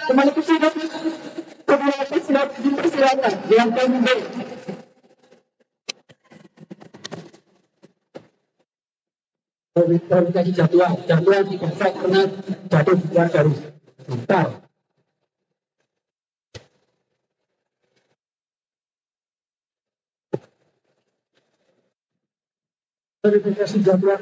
Kembali ke sini, silakan yang kami verifikasi jadwal tidak sah karena jatuh di luar garis. Bentar. Verifikasi jadwal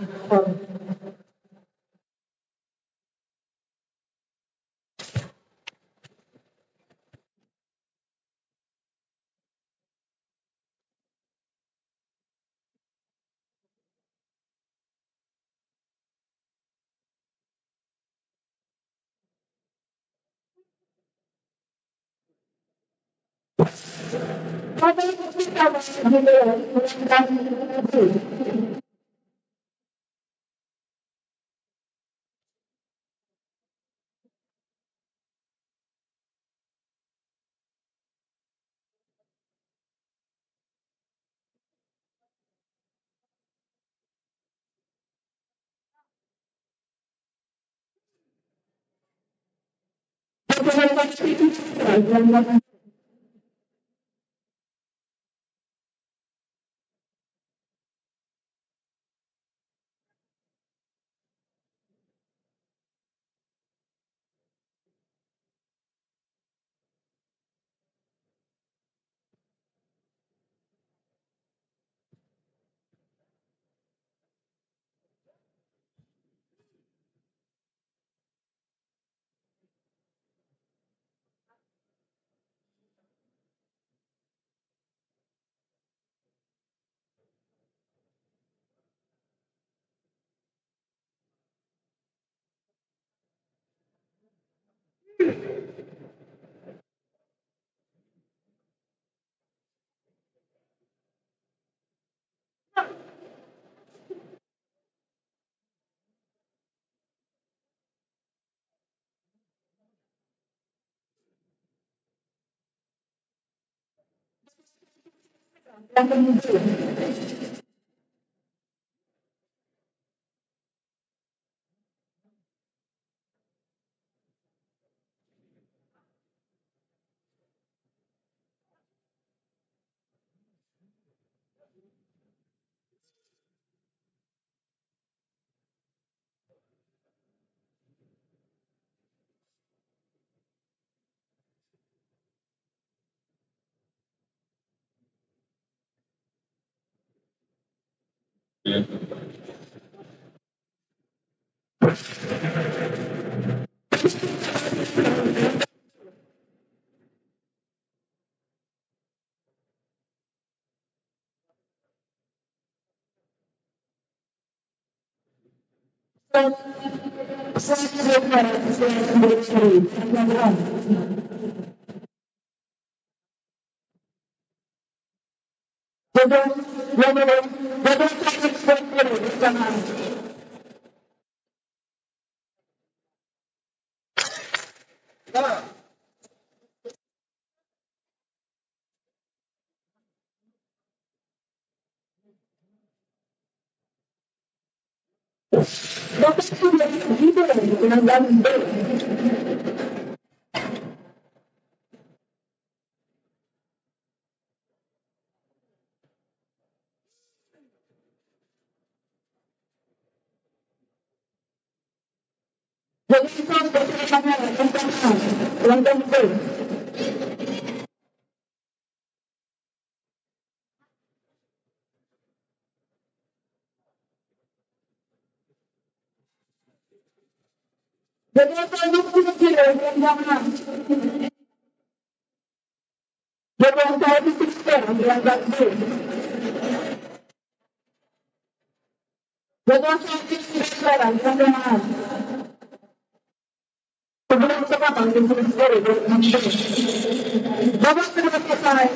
yang menuju. Jadi kita bersama langkah betul. Jadi kita bersama langkah betul. Jadi saya berpikir langkah betul. Jadi saya berpikir langkah betul. Sebelum kita panggil sendiri, Bapak sudah selesai.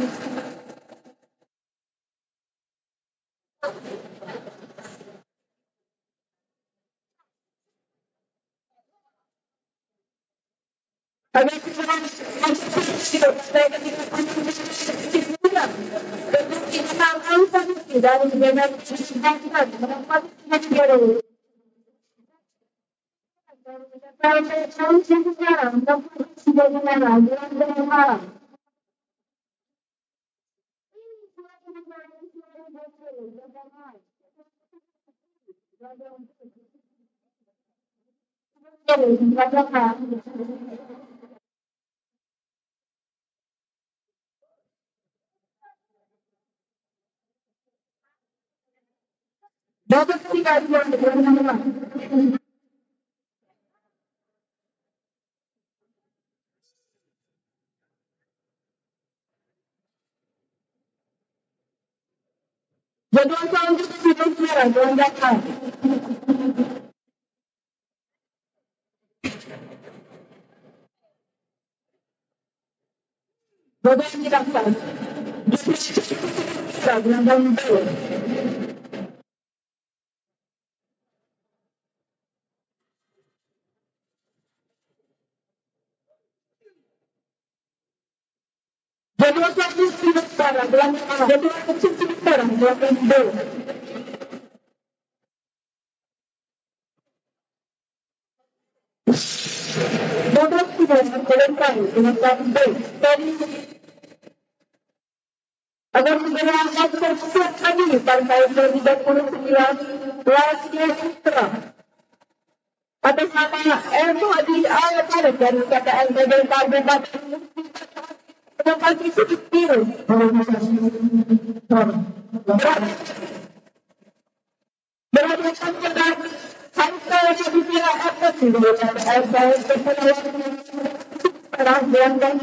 Kami sudah saya ketika bulan. Tetapi kita tahu tidak dengan kita mendapat negara. Kalau saya tahu sekarang, tapi sudah negara bulan dapat ketika bulan jadwal selanjutnya sudah bulan datang. Bapak tidak tahu. Sudah bulan tahun. Jadwal selanjutnya sekarang bulan jadwal kecil sekarang bulan tahun. Bapak sudah menjalankan dengan baik dari agar segera akan siap kami pada 2029 Rahasia Putra atas nama Eko Adi Ayat dari KKN Badan Kabupaten Kabupaten Sedikit berdasarkan dengan sampai di pihak apa sih dan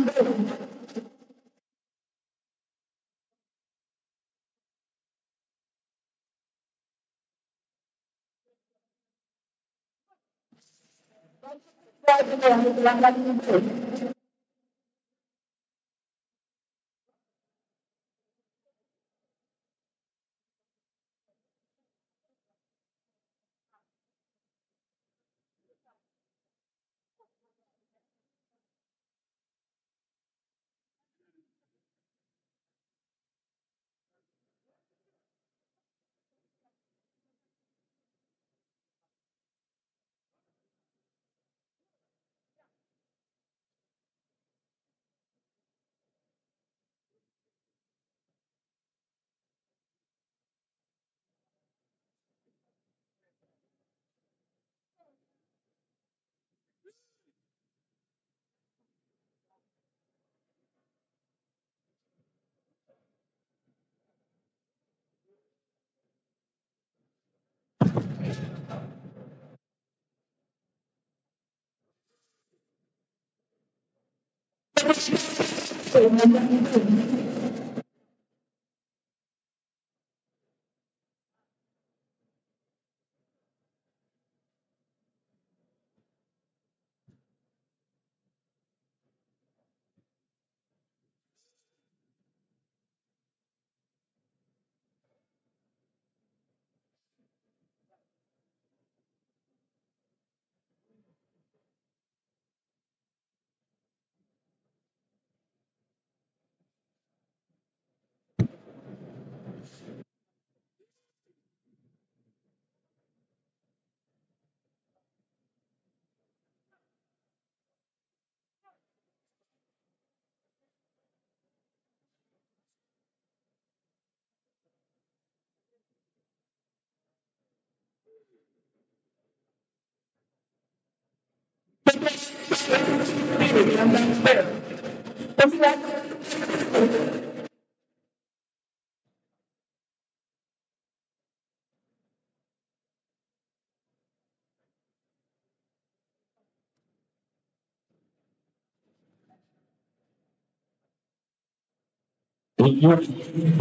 Ini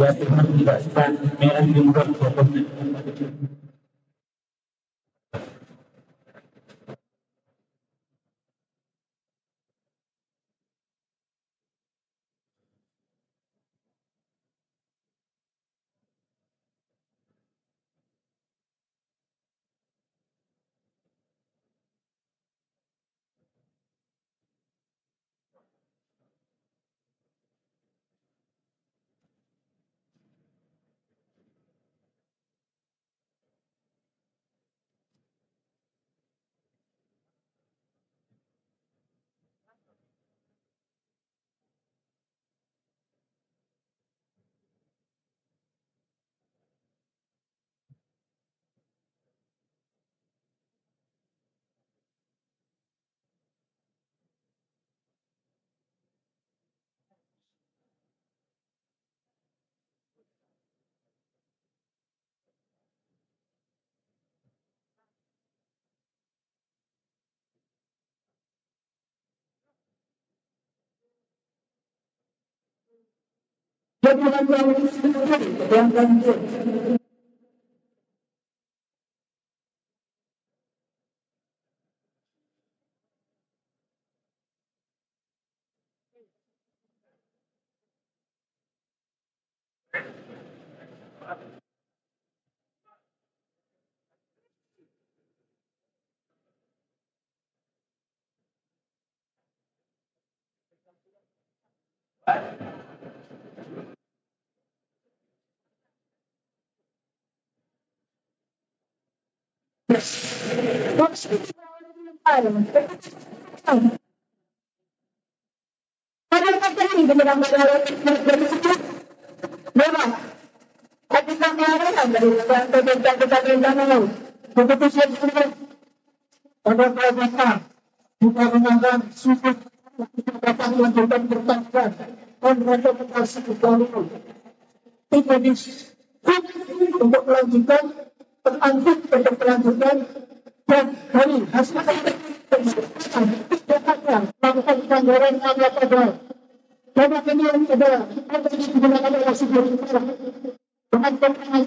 buat teman tidak sedang merah di muka pokoknya. Jadi yang lanjut. Memang, tapi kemarin ada begitu saya ada perbuatan juga menangkan suku kekuatan melanjutkan pertanian dan rekomendasi baru tidak untuk melanjutkan terangkut untuk melanjutkan dan dari hasil melakukan pelanggaran ala pada dan akhirnya ada digunakan oleh sebuah dengan pertanyaan